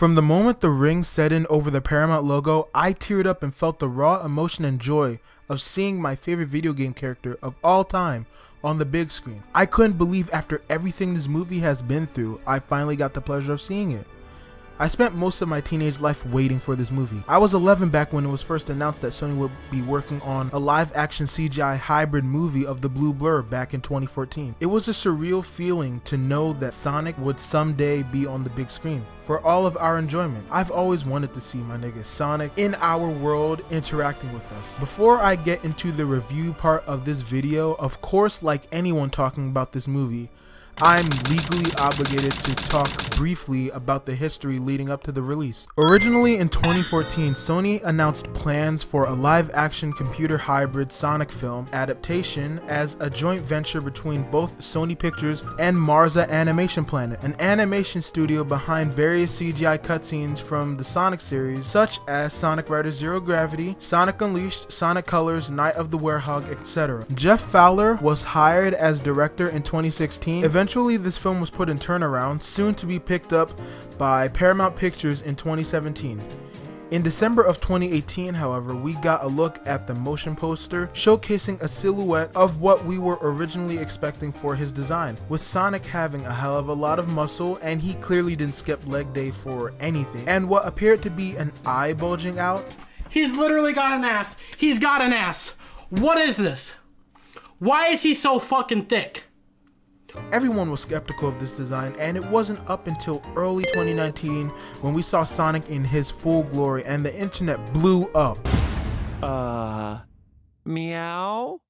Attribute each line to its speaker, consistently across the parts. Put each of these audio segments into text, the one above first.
Speaker 1: From the moment the ring set in over the Paramount logo, I teared up and felt the raw emotion and joy of seeing my favorite video game character of all time on the big screen. I couldn't believe after everything this movie has been through, I finally got the pleasure of seeing it. I spent most of my teenage life waiting for this movie. I was 11 back when it was first announced that Sony would be working on a live-action CGI hybrid movie of the Blue Blur back in 2014. It was a surreal feeling to know that Sonic would someday be on the big screen for all of our enjoyment. I've always wanted to see my nigga Sonic in our world interacting with us. Before I get into the review part of this video, of course, like anyone talking about this movie, I'm legally obligated to talk briefly about the history leading up to the release. Originally in 2014, Sony announced plans for a live-action computer hybrid Sonic film adaptation as a joint venture between both Sony Pictures and Marza Animation Planet, an animation studio behind various CGI cutscenes from the Sonic series such as Sonic Riders Zero Gravity, Sonic Unleashed, Sonic Colors, Night of the Werehog, etc. Jeff Fowler was hired as director in 2016. Eventually, this film was put in turnaround, soon to be picked up by Paramount Pictures in 2017. In December of 2018, however, we got a look at the motion poster showcasing a silhouette of what we were originally expecting for his design, with Sonic having a hell of a lot of muscle, and he clearly didn't skip leg day for anything, and what appeared to be an eye bulging out.
Speaker 2: He's literally got an ass. He's got an ass. What is this? Why is he so fucking thick?
Speaker 1: Everyone was skeptical of this design, and it wasn't up until early 2019 when we saw Sonic in his full glory and the internet blew up.
Speaker 3: Meow?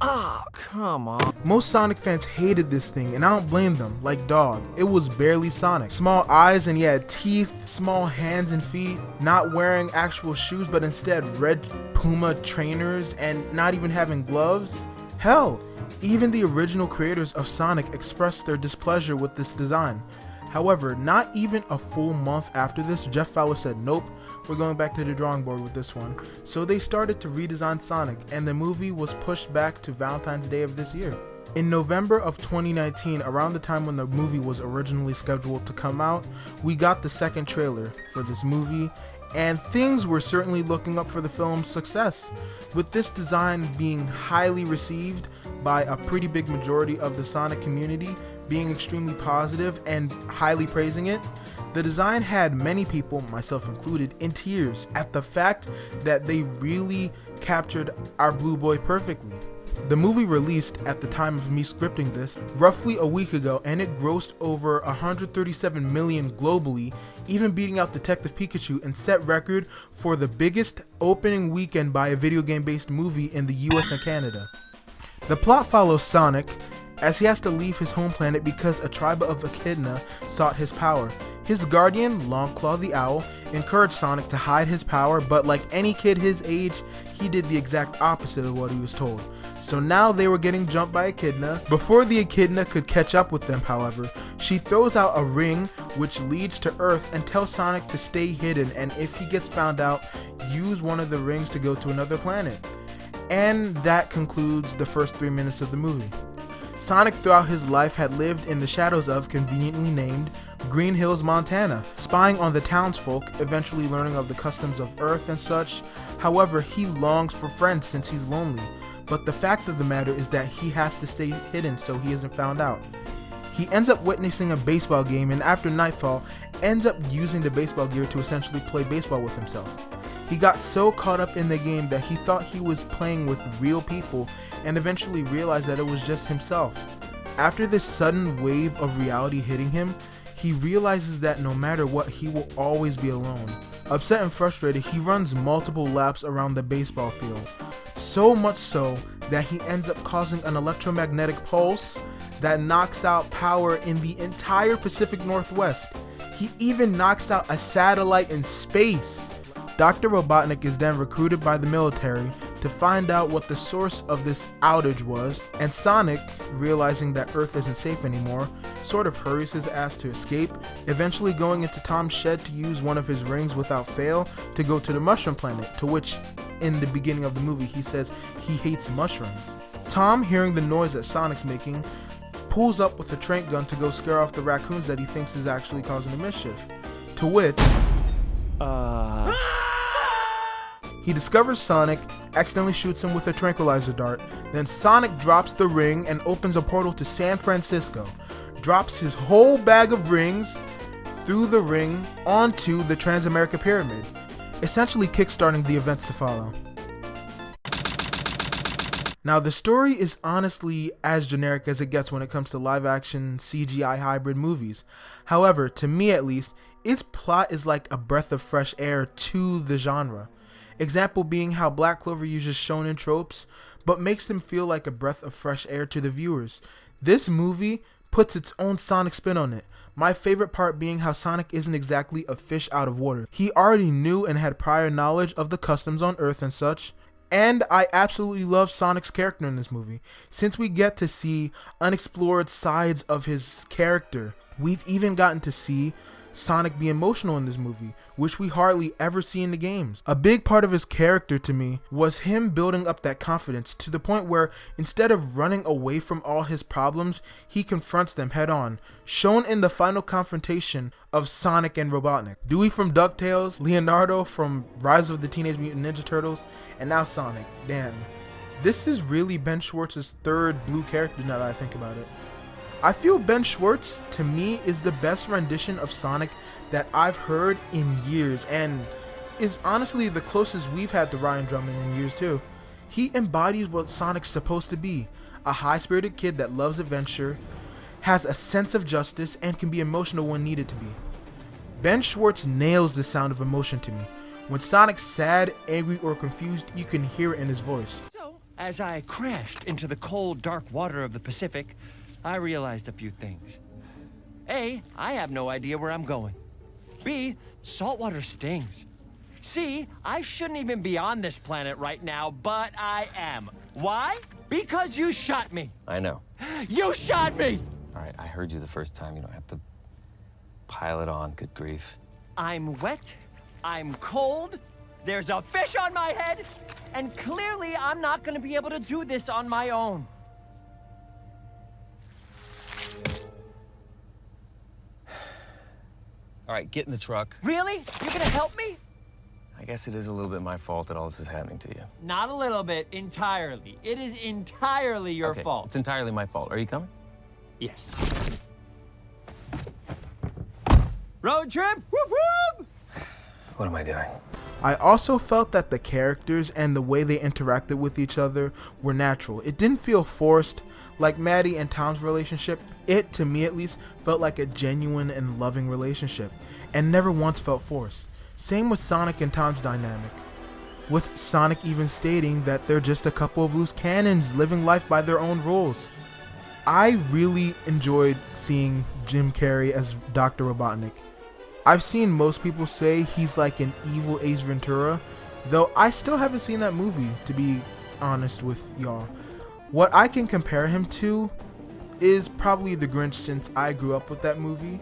Speaker 3: Ah, come on.
Speaker 1: Most Sonic fans hated this thing, and I don't blame them. Like dog, it was barely Sonic. Small eyes and he had teeth, small hands and feet, not wearing actual shoes but instead red Puma trainers and not even having gloves. Hell, even the original creators of Sonic expressed their displeasure with this design. However, not even a full month after this, Jeff Fowler said, nope, we're going back to the drawing board with this one. So they started to redesign Sonic, and the movie was pushed back to Valentine's Day of this year. In November of 2019, around the time when the movie was originally scheduled to come out, we got the second trailer for this movie, and things were certainly looking up for the film's success, with this design being highly received by a pretty big majority of the Sonic community, being extremely positive and highly praising it. The design had many people, myself included, in tears at the fact that they really captured our Blue Boy perfectly. The movie released at the time of me scripting this roughly a week ago, and it grossed over 137 million globally, even beating out Detective Pikachu and set record for the biggest opening weekend by a video game based movie in the US and Canada. The plot follows Sonic as he has to leave his home planet because a tribe of Echidna sought his power. His guardian, Longclaw the Owl, encouraged Sonic to hide his power, but like any kid his age, he did the exact opposite of what he was told. So now they were getting jumped by Echidna. Before the Echidna could catch up with them, however, she throws out a ring which leads to Earth and tells Sonic to stay hidden, and if he gets found out, use one of the rings to go to another planet. And that concludes the first 3 minutes of the movie. Sonic throughout his life had lived in the shadows of conveniently named Green Hills, Montana, spying on the townsfolk, eventually learning of the customs of Earth and such. However, he longs for friends since he's lonely, but the fact of the matter is that he has to stay hidden so he isn't found out. He ends up witnessing a baseball game, and after nightfall, ends up using the baseball gear to essentially play baseball with himself. He got so caught up in the game that he thought he was playing with real people and eventually realized that it was just himself. After this sudden wave of reality hitting him, he realizes that no matter what, he will always be alone. Upset and frustrated, he runs multiple laps around the baseball field. So much so that he ends up causing an electromagnetic pulse that knocks out power in the entire Pacific Northwest. He even knocks out a satellite in space. Dr. Robotnik is then recruited by the military to find out what the source of this outage was, and Sonic, realizing that Earth isn't safe anymore, sort of hurries his ass to escape, eventually going into Tom's shed to use one of his rings without fail to go to the Mushroom Planet, to which, in the beginning of the movie, he says he hates mushrooms. Tom, hearing the noise that Sonic's making, pulls up with a tranq gun to go scare off the raccoons that he thinks is actually causing the mischief. To which, he discovers Sonic, accidentally shoots him with a tranquilizer dart, then Sonic drops the ring and opens a portal to San Francisco, drops his whole bag of rings through the ring onto the Transamerica Pyramid, essentially kickstarting the events to follow. Now, the story is honestly as generic as it gets when it comes to live-action CGI hybrid movies. However, to me at least, its plot is like a breath of fresh air to the genre. Example being how Black Clover uses shonen tropes, but makes them feel like a breath of fresh air to the viewers. This movie puts its own Sonic spin on it. My favorite part being how Sonic isn't exactly a fish out of water. He already knew and had prior knowledge of the customs on Earth and such. And I absolutely love Sonic's character in this movie, since we get to see unexplored sides of his character. We've even gotten to see Sonic be emotional in this movie, which we hardly ever see in the games. A big part of his character to me was him building up that confidence to the point where instead of running away from all his problems, he confronts them head on, shown in the final confrontation of Sonic and Robotnik. Dewey from DuckTales, Leonardo from Rise of the Teenage Mutant Ninja Turtles, and now Sonic. Damn. This is really Ben Schwartz's third blue character now that I think about it. I feel Ben Schwartz, to me, is the best rendition of Sonic that I've heard in years, and is honestly the closest we've had to Ryan Drummond in years too. He embodies what Sonic's supposed to be, a high-spirited kid that loves adventure, has a sense of justice, and can be emotional when needed to be. Ben Schwartz nails the sound of emotion to me. When Sonic's sad, angry, or confused, you can hear it in his voice.
Speaker 3: So, as I crashed into the cold, dark water of the Pacific, I realized a few things. A, I have no idea where I'm going. B, saltwater stings. C, I shouldn't even be on this planet right now, but I am. Why? Because you shot me.
Speaker 4: I know.
Speaker 3: You shot me!
Speaker 4: All right, I heard you the first time. You don't have to pile it on. Good grief.
Speaker 3: I'm wet, I'm cold, there's a fish on my head, and clearly I'm not gonna be able to do this on my own.
Speaker 4: All right, get in the truck.
Speaker 3: Really? You're gonna help me?
Speaker 4: I guess it is a little bit my fault that all this is happening to you.
Speaker 3: Not a little bit, entirely. It is entirely your
Speaker 4: Okay,
Speaker 3: fault.
Speaker 4: it's entirely my fault. Are you coming?
Speaker 3: Yes. Road trip? Whoop whoop!
Speaker 4: What am I doing?
Speaker 1: I also felt that the characters and the way they interacted with each other were natural. It didn't feel forced. Like Maddie and Tom's relationship, it, to me at least, felt like a genuine and loving relationship, and never once felt forced. Same with Sonic and Tom's dynamic, with Sonic even stating that they're just a couple of loose cannons living life by their own rules. I really enjoyed seeing Jim Carrey as Dr. Robotnik. I've seen most people say he's like an evil Ace Ventura, though I still haven't seen that movie, to be honest with y'all. What I can compare him to is probably The Grinch, since I grew up with that movie,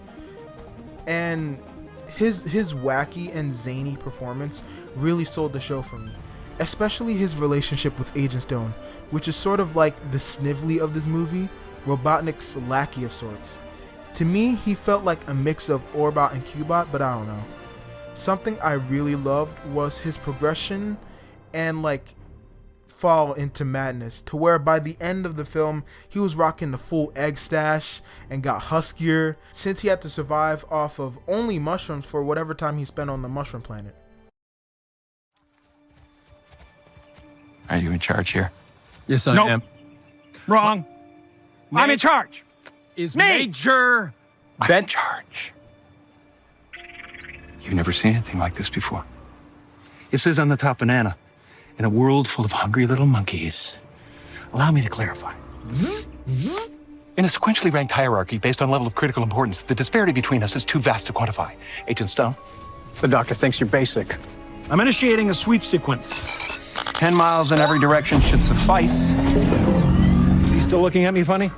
Speaker 1: and his wacky and zany performance really sold the show for me, especially his relationship with Agent Stone, which is sort of like the Snively of this movie, Robotnik's lackey of sorts. To me, he felt like a mix of Orbot and Cubot, but I don't know. Something I really loved was his progression and like fall into madness, to where by the end of the film he was rocking the full egg stash and got huskier, since he had to survive off of only mushrooms for whatever time he spent on the mushroom planet.
Speaker 5: Are you in charge here?
Speaker 6: Yes, I am.
Speaker 5: Wrong. I'm in charge.
Speaker 6: Is
Speaker 5: Me.
Speaker 6: Major
Speaker 5: I'm in charge. You've never seen anything like this before. It says on the top banana, in a world full of hungry little monkeys. Allow me to clarify. In a sequentially ranked hierarchy based on level of critical importance, the disparity between us is too vast to quantify. Agent Stone?
Speaker 7: The doctor thinks you're basic.
Speaker 5: I'm initiating a sweep sequence. 10 miles in every direction should suffice. Is he still looking at me funny?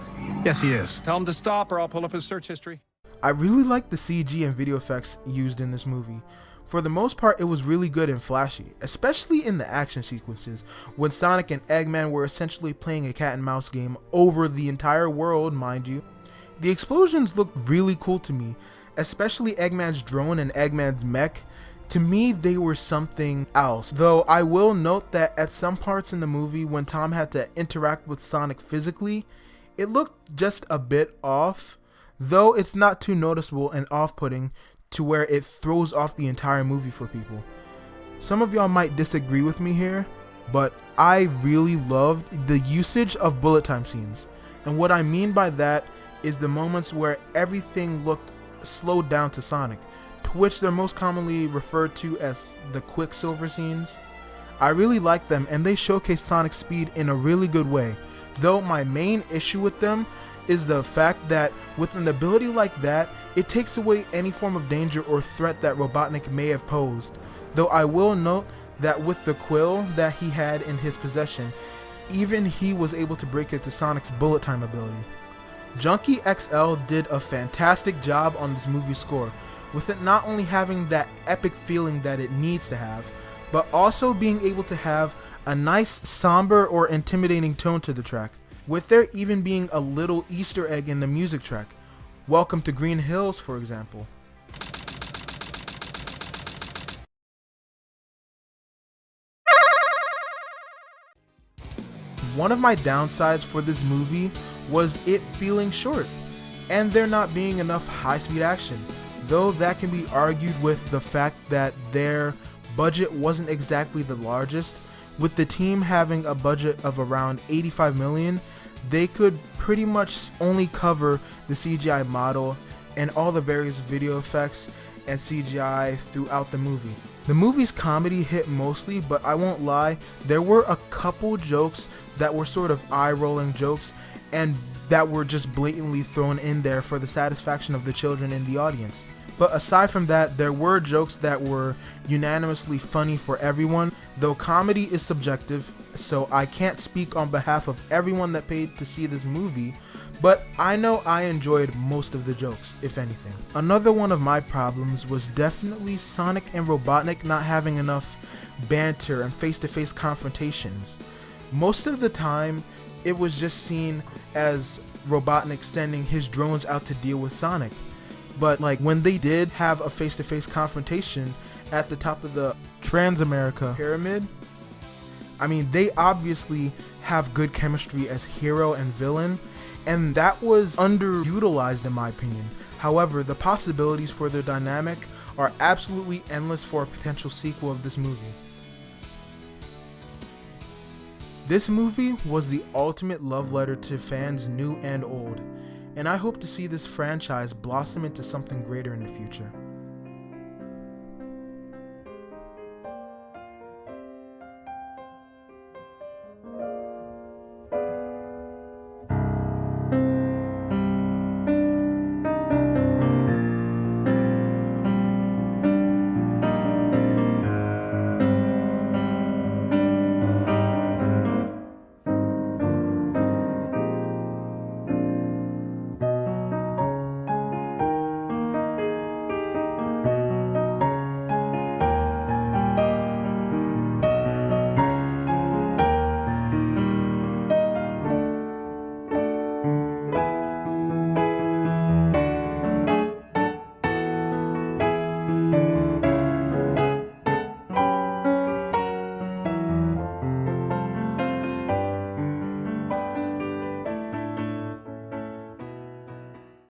Speaker 7: Yes, he is.
Speaker 5: Tell him to stop or I'll pull up his search history.
Speaker 1: I really liked the CG and video effects used in this movie. For the most part, it was really good and flashy, especially in the action sequences, when Sonic and Eggman were essentially playing a cat and mouse game over the entire world, mind you. The explosions looked really cool to me, especially Eggman's drone and Eggman's mech. To me, they were something else. Though I will note that at some parts in the movie when Tom had to interact with Sonic physically, it looked just a bit off, though it's not too noticeable and off-putting to where it throws off the entire movie for people. Some of y'all might disagree with me here, but I really loved the usage of bullet time scenes. And what I mean by that is the moments where everything looked slowed down to Sonic, to which they're most commonly referred to as the Quicksilver scenes. I really like them, and they showcase Sonic's speed in a really good way, though my main issue with them is the fact that with an ability like that, it takes away any form of danger or threat that Robotnik may have posed. Though I will note that with the quill that he had in his possession, even he was able to break into Sonic's bullet time ability. Junkie XL did a fantastic job on this movie's score, with it not only having that epic feeling that it needs to have, but also being able to have a nice somber or intimidating tone to the track, with there even being a little Easter egg in the music track. Welcome to Green Hills, for example. One of my downsides for this movie was it feeling short, and there not being enough high-speed action, though that can be argued with the fact that their budget wasn't exactly the largest. With the team having a budget of around 85 million, they could pretty much only cover the CGI model and all the various video effects and CGI throughout the movie. The movie's comedy hit mostly, but I won't lie, there were a couple jokes that were sort of eye-rolling jokes and that were just blatantly thrown in there for the satisfaction of the children in the audience. But aside from that, there were jokes that were unanimously funny for everyone, though comedy is subjective, so I can't speak on behalf of everyone that paid to see this movie, but I know I enjoyed most of the jokes, if anything. Another one of my problems was definitely Sonic and Robotnik not having enough banter and face-to-face confrontations. Most of the time, it was just seen as Robotnik sending his drones out to deal with Sonic. But like when they did have a face-to-face confrontation at the top of the Transamerica pyramid, I mean, they obviously have good chemistry as hero and villain, and that was underutilized in my opinion. However, the possibilities for their dynamic are absolutely endless for a potential sequel of this movie. This movie was the ultimate love letter to fans new and old, and I hope to see this franchise blossom into something greater in the future.